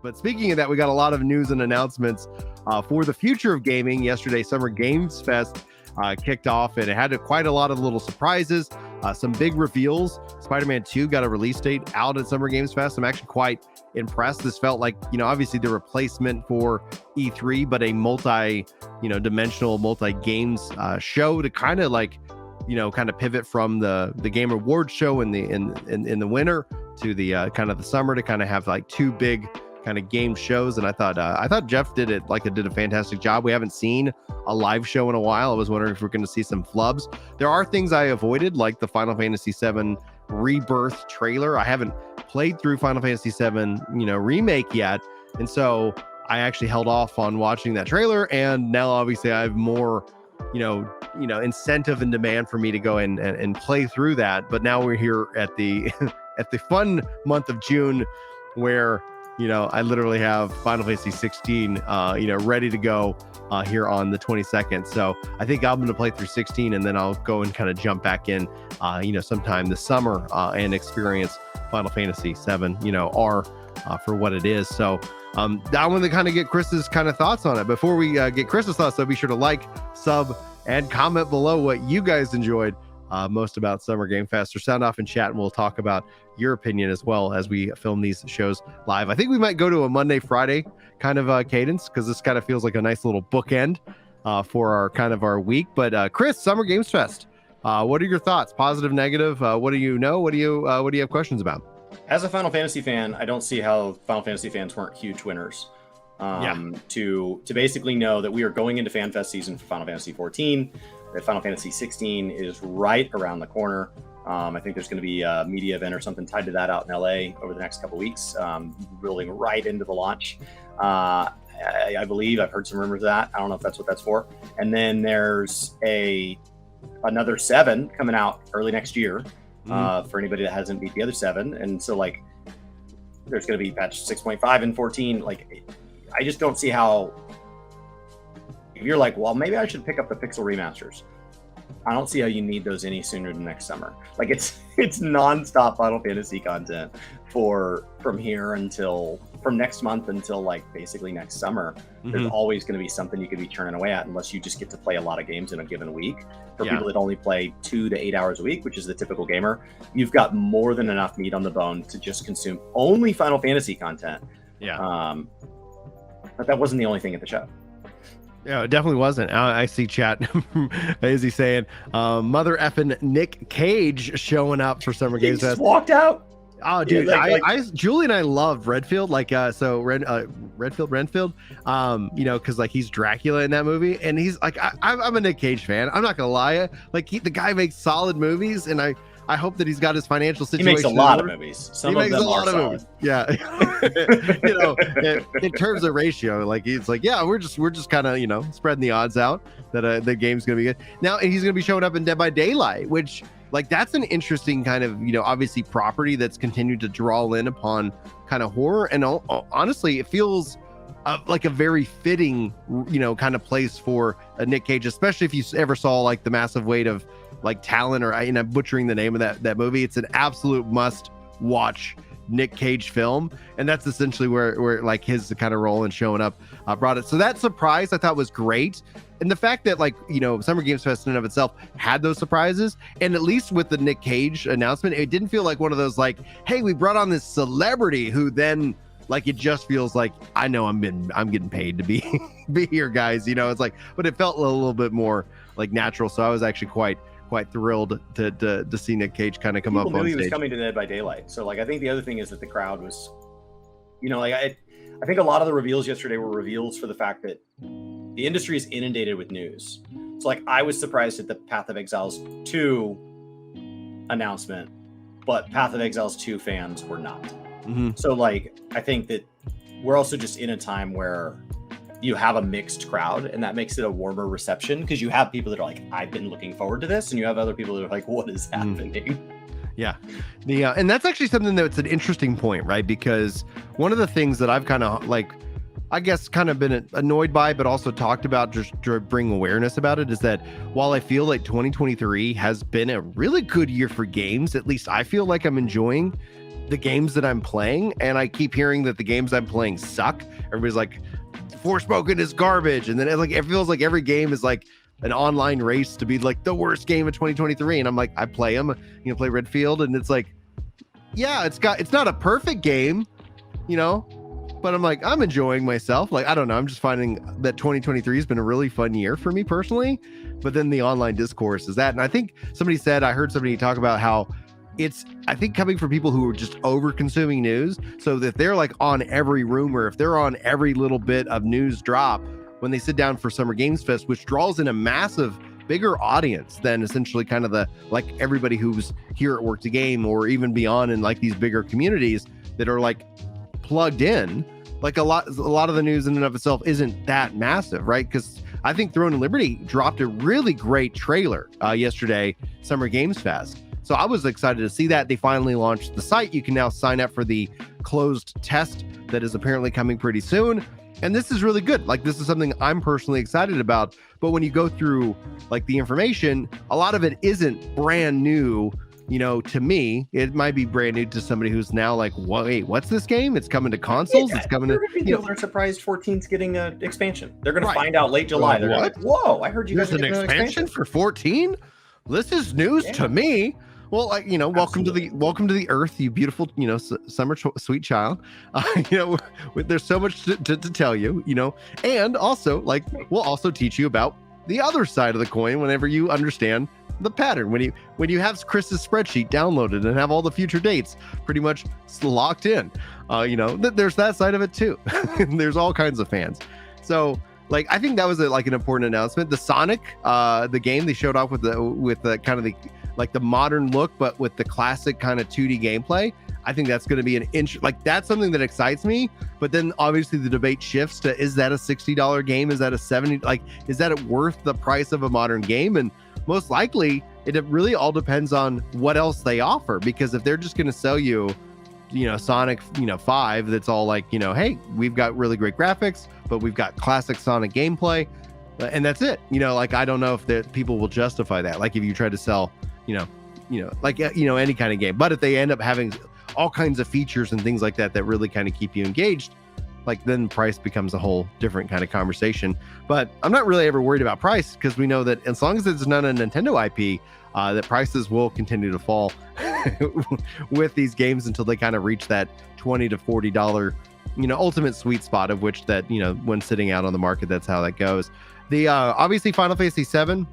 But speaking of that, we got a lot of news and announcements for the future of gaming. Yesterday, Summer Games Fest kicked off, and it had quite a lot of little surprises, some big reveals. Spider-Man 2 got a release date out at Summer Games Fest. I'm actually quite impressed. This felt like, obviously the replacement for E3, but a dimensional multi-games show to kind of pivot from the Game Awards show in the winter to the kind of the summer, to kind of have like two big kind of game shows. And I thought Jeff did a fantastic job. We haven't seen a live show in a while. I was wondering if we're going to see some flubs. There are things I avoided, like the Final Fantasy VII Rebirth trailer. I haven't played through Final Fantasy VII, remake yet, and so I actually held off on watching that trailer. And now obviously I have more, incentive and demand for me to go and play through that. But now we're here at the at the fun month of June, where I literally have Final Fantasy 16, ready to go here on the 22nd. So I think I'm going to play through 16, and then I'll go and kind of jump back in, sometime this summer and experience Final Fantasy 7, R for what it is. So I wanted to kind of get Chris's kind of thoughts on it. Before we get Chris's thoughts, though, be sure to like, sub, and comment below what you guys enjoyed most about Summer Game Fest, or sound off in chat, and we'll talk about your opinion as well as we film these shows live. I think we might go to a Monday, Friday kind of cadence, because this kind of feels like a nice little bookend for our week. But Chris, Summer Games Fest, what are your thoughts? Positive, negative? What do you know? What do you have questions about? As a Final Fantasy fan, I don't see how Final Fantasy fans weren't huge winners. To basically know that we are going into FanFest season for Final Fantasy 14. That Final Fantasy 16 is right around the corner. I think there's going to be a media event or something tied to that out in LA over the next couple weeks, rolling right into the launch. I believe I've heard some rumors of that. I don't know if that's what that's for. And then there's another 7 coming out early next year for anybody that hasn't beat the other 7. And so there's going to be patch 6.5 and 14. I just don't see how. If you're like, well, maybe I should pick up the Pixel remasters, I don't see how you need those any sooner than next summer. It's nonstop Final Fantasy content from next month until basically next summer. There's always going to be something you could be churning away at, unless you just get to play a lot of games in a given week. For people that only play 2 to 8 hours a week, which is the typical gamer, you've got more than enough meat on the bone to just consume only Final Fantasy content. But that wasn't the only thing at the show. Yeah, it definitely wasn't. I see chat. Is he saying mother effing Nick Cage showing up for Summer Games Fest? Just walked out. Oh, dude, Julie and I love Redfield. Renfield. Because he's Dracula in that movie, and he's I'm a Nick Cage fan. I'm not gonna lie. The guy makes solid movies, and I hope that he's got his financial situation. He makes a lot of movies. Some of them are solid. Yeah. In terms of ratio, he's we're just kind of, spreading the odds out that the game's going to be good. Now, and he's going to be showing up in Dead by Daylight, which that's an interesting kind of, obviously property that's continued to draw in upon kind of horror. And honestly, it feels like a very fitting, kind of place for a Nick Cage, especially if you ever saw the massive weight of Talon, or I'm butchering the name of that movie. It's an absolute must watch Nick Cage film, and that's essentially where his kind of role and showing up brought it. So that surprise I thought was great, and the fact that Summer Games Fest in and of itself had those surprises, and at least with the Nick Cage announcement, it didn't feel like one of those hey, we brought on this celebrity who then it just feels like, I know I'm getting paid to be here, guys. It's but it felt a little bit more natural. So I was actually quite thrilled to see Nick Cage kind of come up on stage. He was coming to Dead by Daylight. So I think the other thing is that the crowd was, I think a lot of the reveals yesterday were reveals for the fact that the industry is inundated with news. So I was surprised at the Path of Exiles 2 announcement, but Path of Exiles 2 fans were not. So I think that we're also just in a time where you have a mixed crowd, and that makes it a warmer reception, because you have people that are I've been looking forward to this, and you have other people that are what is happening? Yeah. And that's actually something that's an interesting point, right? Because one of the things that I've kind of I guess kind of been annoyed by, but also talked about just to bring awareness about it, is that while I feel 2023 has been a really good year for games, at least I feel like I'm enjoying, the games that I'm playing, and I keep hearing that the games I'm playing suck. Everybody's like, Forspoken is garbage, and then it feels like every game is like an online race to be like the worst game of 2023. And I'm like, I play them, play Redfield, and it's like, yeah, it's not a perfect game, but I'm like, I'm enjoying myself. Like, I don't know, I'm just finding that 2023 has been a really fun year for me personally. But then the online discourse is that, and I think I heard somebody talk about how it's, I think, coming from people who are just over consuming news, so that they're like on every rumor, if they're on every little bit of news drop when they sit down for Summer Games Fest, which draws in a massive, bigger audience than essentially kind of the, like, everybody who's here at Work to Game or even beyond in like these bigger communities that are like plugged in. Like a lot of the news in and of itself isn't that massive, right? Because I think Throne and Liberty dropped a really great trailer yesterday, Summer Games Fest. So I was excited to see that. They finally launched the site. You can now sign up for the closed test that is apparently coming pretty soon. And this is really good. Like, this is something I'm personally excited about. But when you go through like the information, a lot of it isn't brand new, to me. It might be brand new to somebody who's now like, wait, what's this game? It's coming to consoles. It's coming to. People are surprised 14's getting an expansion. They're going to find out late July. They're like, whoa, I heard you guys are getting an expansion for 14. This is news to me. Well, like, welcome to the earth, you beautiful, summer sweet child. There's so much to tell you, and also, like, we'll also teach you about the other side of the coin whenever you understand the pattern. When you have Chris's spreadsheet downloaded and have all the future dates pretty much locked in, there's that side of it too. There's all kinds of fans. So, like, I think that was an important announcement. The Sonic, the game, they showed off with the kind of the modern look, but with the classic kind of 2D gameplay. I think that's going to be that's something that excites me. But then obviously the debate shifts to, is that a $60 game? Is that a $70? Like, is that worth the price of a modern game? And most likely it really all depends on what else they offer. Because if they're just going to sell you, Sonic, 5, that's all like, hey, we've got really great graphics, but we've got classic Sonic gameplay, and that's it. I don't know if people will justify that. Like, if you try to sell, any kind of game, but if they end up having all kinds of features and things like that really kind of keep you engaged, like, then price becomes a whole different kind of conversation. But I'm not really ever worried about price, because we know that as long as it's not a Nintendo IP, that prices will continue to fall with these games until they kind of reach that $20 to $40, ultimate sweet spot, of which that, when sitting out on the market, that's how that goes. The obviously Final Fantasy VII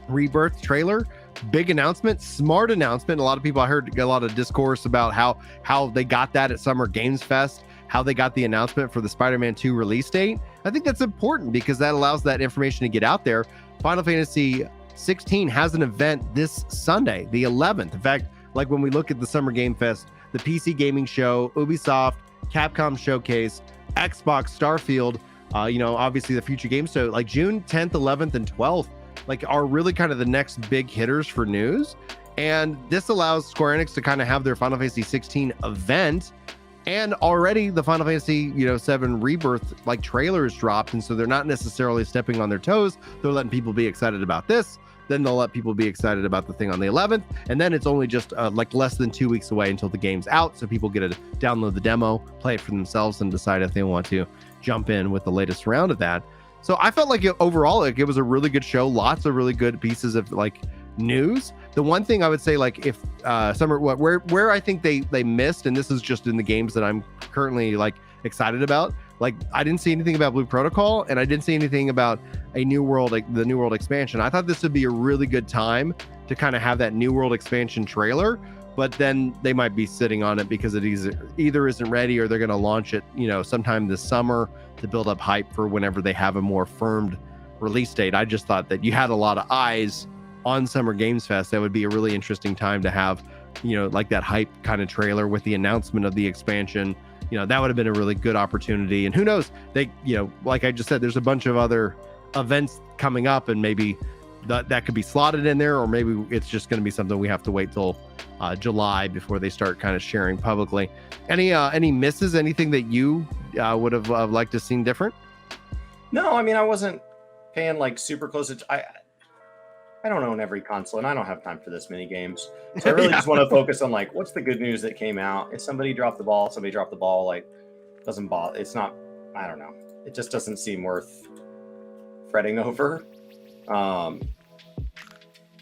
Rebirth trailer, big announcement, smart announcement. A lot of people, I heard a lot of discourse about how they got that at Summer Games Fest, how they got the announcement for the Spider-Man 2 release date. I think that's important because that allows that information to get out there. Final Fantasy 16 has an event this Sunday, the 11th. In fact, like, when we look at the Summer Game Fest, the PC Gaming Show, Ubisoft, Capcom Showcase, Xbox, Starfield, obviously the Future Games. So like June 10th, 11th, and 12th, like, are really kind of the next big hitters for news. And this allows Square Enix to kind of have their Final Fantasy 16 event. And already the Final Fantasy, 7 Rebirth, like, trailers dropped. And so they're not necessarily stepping on their toes. They're letting people be excited about this. Then they'll let people be excited about the thing on the 11th. And then it's only just less than 2 weeks away until the game's out. So people get to download the demo, play it for themselves, and decide if they want to jump in with the latest round of that. So I felt like overall, like, it was a really good show. Lots of really good pieces of like news. The one thing I would say, like, if where I think they missed, and this is just in the games that I'm currently like excited about, like, I didn't see anything about Blue Protocol, and I didn't see anything about a New World, like the New World expansion. I thought this would be a really good time to kind of have that New World expansion trailer, but then they might be sitting on it because it either isn't ready, or they're going to launch it, sometime this summer to build up hype for whenever they have a more firmed release date. I just thought that you had a lot of eyes on Summer Games Fest. That would be a really interesting time to have, like, that hype kind of trailer with the announcement of the expansion. That would have been a really good opportunity. And who knows, they, like I just said, there's a bunch of other events coming up, and maybe that could be slotted in there, or maybe it's just going to be something we have to wait till July before they start kind of sharing publicly. Any misses? Anything that you would have liked to seen different? No, I mean, I wasn't paying like super close. I don't own every console, and I don't have time for this many games. So I really just want to focus on like, what's the good news that came out? If somebody dropped the ball, like, doesn't bother. It's not. I don't know. It just doesn't seem worth fretting over.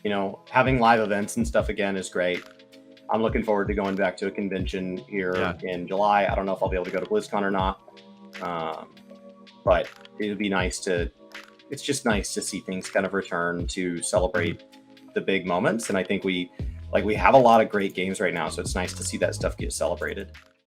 You know, having live events and stuff again is great. I'm looking forward to going back to a convention here in July. I don't know if I'll be able to go to BlizzCon or not, but it would be nice to. It's just nice to see things kind of return to celebrate the big moments, and I think we have a lot of great games right now, so it's nice to see that stuff get celebrated.